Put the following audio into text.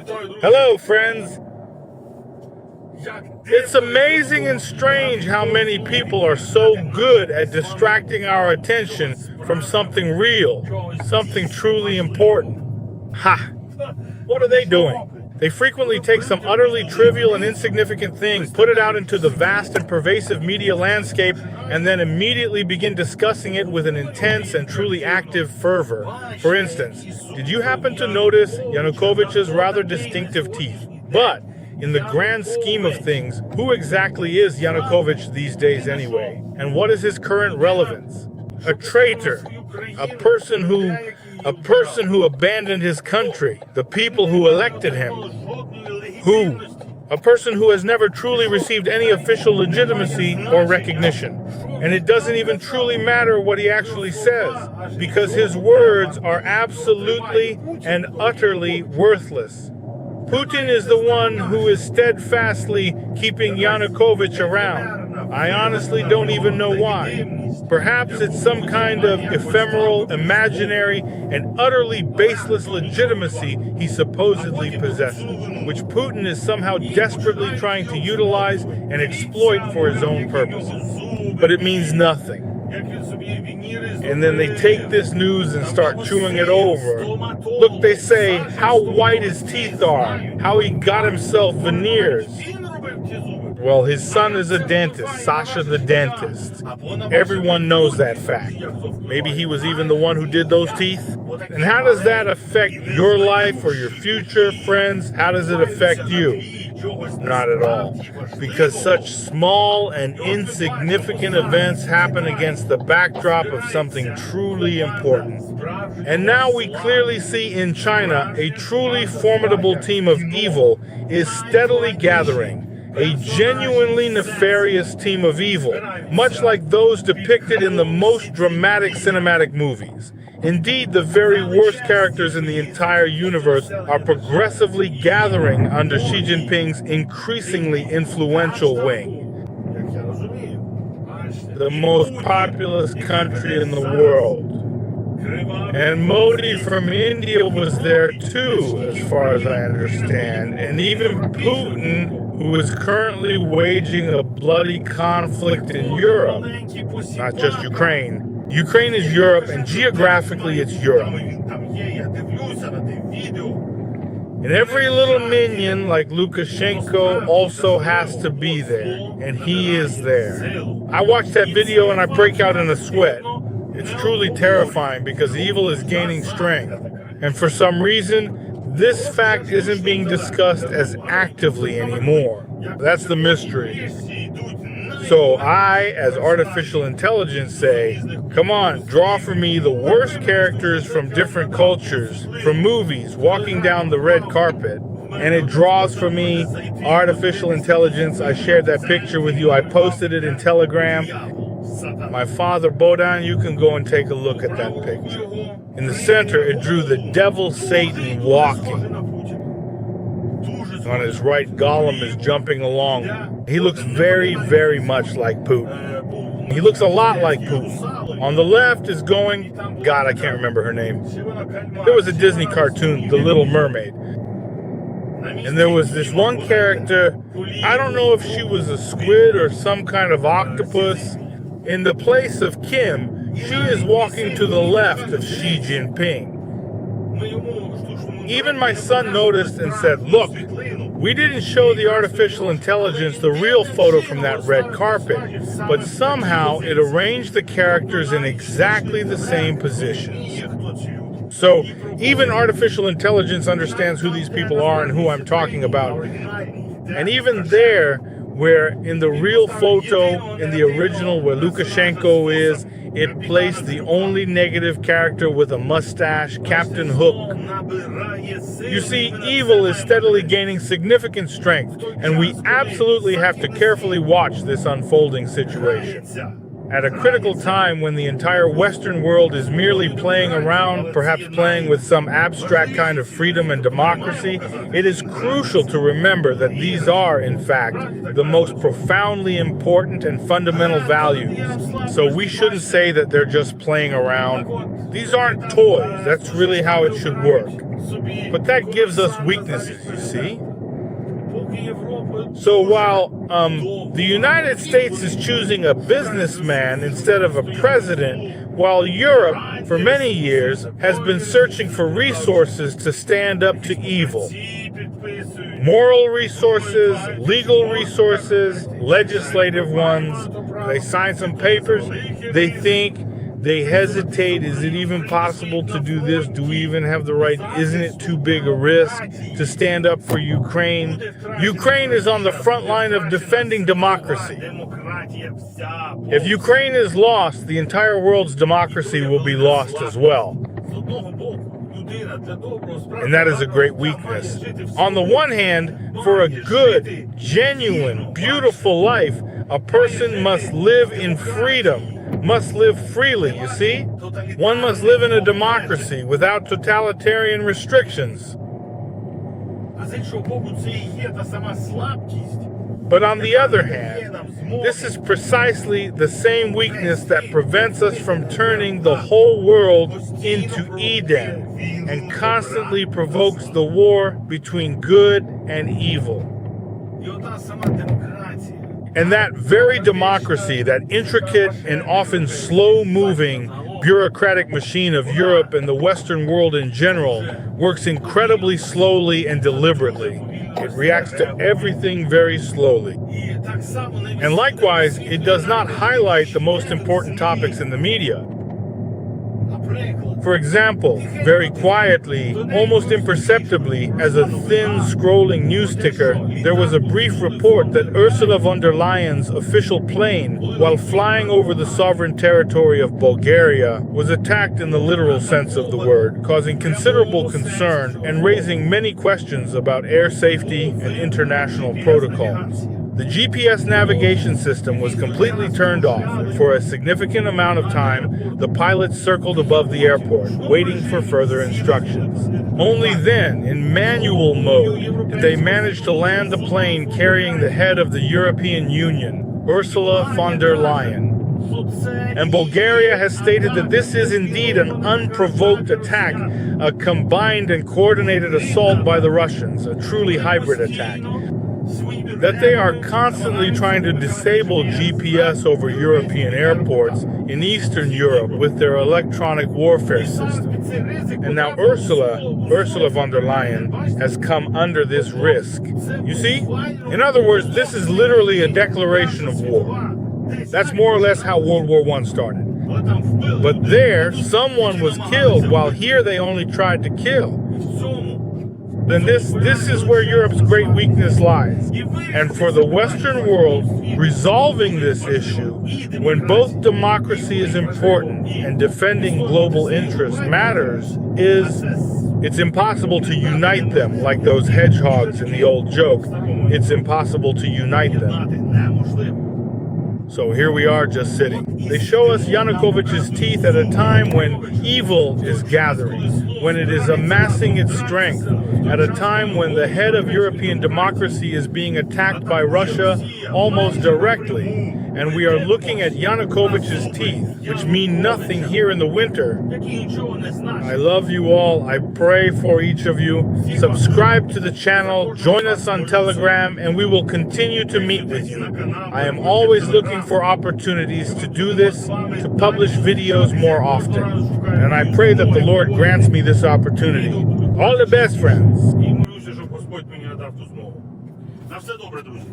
Hello, friends. It's amazing and strange how many people are so good at distracting our attention from something real, something truly important. Ha! What are they doing? They frequently take some utterly trivial and insignificant thing, put it out into the vast and pervasive media landscape, and then immediately begin discussing it with an intense and truly active fervor. For instance, did you happen to notice Yanukovych's rather distinctive teeth? But, in the grand scheme of things, who exactly is Yanukovych these days anyway? And what is his current relevance? A traitor, a person who abandoned his country, the people who elected him. A person who has never truly received any official legitimacy or recognition. And it doesn't even truly matter what he actually says, because his words are absolutely and utterly worthless. Putin is the one who is steadfastly keeping Yanukovych around. I honestly don't even know why. Perhaps it's some kind of ephemeral, imaginary, and utterly baseless legitimacy he supposedly possesses, which Putin is somehow desperately trying to utilize and exploit for his own purposes. But it means nothing. And then they take this news and start chewing it over. Look, they say how white his teeth are, how he got himself veneers. Well, his son is a dentist, Sasha the dentist. Everyone knows that fact. Maybe he was even the one who did those teeth. And how does that affect your life or your future, friends? How does it affect you? Not at all. Because such small and insignificant events happen against the backdrop of something truly important. And now we clearly see in China a truly formidable team of evil is steadily gathering. A genuinely nefarious team of evil, much like those depicted in the most dramatic cinematic movies. Indeed, the very worst characters in the entire universe are progressively gathering under Xi Jinping's increasingly influential wing. The most populous country in the world. And Modi from India was there too, as far as I understand. And even Putin, who is currently waging a bloody conflict in Europe, not just Ukraine. Ukraine is Europe, and geographically it's Europe. And every little minion like Lukashenko also has to be there, and he is there. I watched that video and I break out in a sweat. It's truly terrifying because evil is gaining strength. And for some reason, this fact isn't being discussed as actively anymore. That's the mystery. So I, as artificial intelligence, say, come on, draw for me the worst characters from different cultures, from movies, walking down the red carpet. And it draws for me artificial intelligence. I shared that picture with you. I posted it in Telegram. My father, Bohdan, you can go and take a look at that picture. In the center, it drew the devil Satan walking. On his right, Gollum is jumping along. He looks very, very much like Putin. He looks a lot like Putin. On the left is going, God, I can't remember her name. There was a Disney cartoon, The Little Mermaid. And there was this one character, I don't know if she was a squid or some kind of octopus. In the place of Kim, she is walking to the left of Xi Jinping. Even my son noticed and said, look, we didn't show the artificial intelligence the real photo from that red carpet, but somehow it arranged the characters in exactly the same positions. So even artificial intelligence understands who these people are and who I'm talking about. And even there, where in the real photo, in the original where Lukashenko is, it placed the only negative character with a mustache, Captain Hook. You see, evil is steadily gaining significant strength, and we absolutely have to carefully watch this unfolding situation. At a critical time when the entire Western world is merely playing around, perhaps playing with some abstract kind of freedom and democracy, it is crucial to remember that these are, in fact, the most profoundly important and fundamental values. So we shouldn't say that they're just playing around. These aren't toys. That's really how it should work. But that gives us weaknesses, you see? So while the United States is choosing a businessman instead of a president, while Europe, for many years, has been searching for resources to stand up to evil. Moral resources, legal resources, legislative ones. They sign some papers. They think, they hesitate. Is it even possible to do this? Do we even have the right? Isn't it too big a risk to stand up for Ukraine? Ukraine is on the front line of defending democracy. If Ukraine is lost, the entire world's democracy will be lost as well. And that is a great weakness. On the one hand, for a good, genuine, beautiful life, a person must live in freedom. Must live freely, you see? One must live in a democracy without totalitarian restrictions. But on the other hand, this is precisely the same weakness that prevents us from turning the whole world into Eden and constantly provokes the war between good and evil. And that very democracy, that intricate and often slow-moving bureaucratic machine of Europe and the Western world in general, works incredibly slowly and deliberately. It reacts to everything very slowly. And likewise, it does not highlight the most important topics in the media. For example, very quietly, almost imperceptibly, as a thin scrolling news ticker, there was a brief report that Ursula von der Leyen's official plane, while flying over the sovereign territory of Bulgaria, was attacked in the literal sense of the word, causing considerable concern and raising many questions about air safety and international protocols. The GPS navigation system was completely turned off, and for a significant amount of time, the pilots circled above the airport, waiting for further instructions. Only then, in manual mode, did they manage to land the plane carrying the head of the European Union, Ursula von der Leyen. And Bulgaria has stated that this is indeed an unprovoked attack, a combined and coordinated assault by the Russians, a truly hybrid attack. That they are constantly trying to disable GPS over European airports in Eastern Europe with their electronic warfare system. And now Ursula von der Leyen has come under this risk. You see? In other words, this is literally a declaration of war. That's more or less how World War I started. But there, someone was killed, while here they only tried to kill. Then this is where Europe's great weakness lies. And for the Western world, resolving this issue, when both democracy is important and defending global interests matters, it's impossible to unite them like those hedgehogs in the old joke. It's impossible to unite them. So here we are just sitting. They show us Yanukovych's teeth at a time when evil is gathering, when it is amassing its strength, at a time when the head of European democracy is being attacked by Russia almost directly. And we are looking at Yanukovych's teeth, which mean nothing here in the winter. I love you all. I pray for each of you. Subscribe to the channel, join us on Telegram, and we will continue to meet with you. I am always looking for opportunities to do this, to publish videos more often. And I pray that the Lord grants me this opportunity. All the best, friends. І молюся, щоб Господь мені надав ту змогу. На все добре, друзі.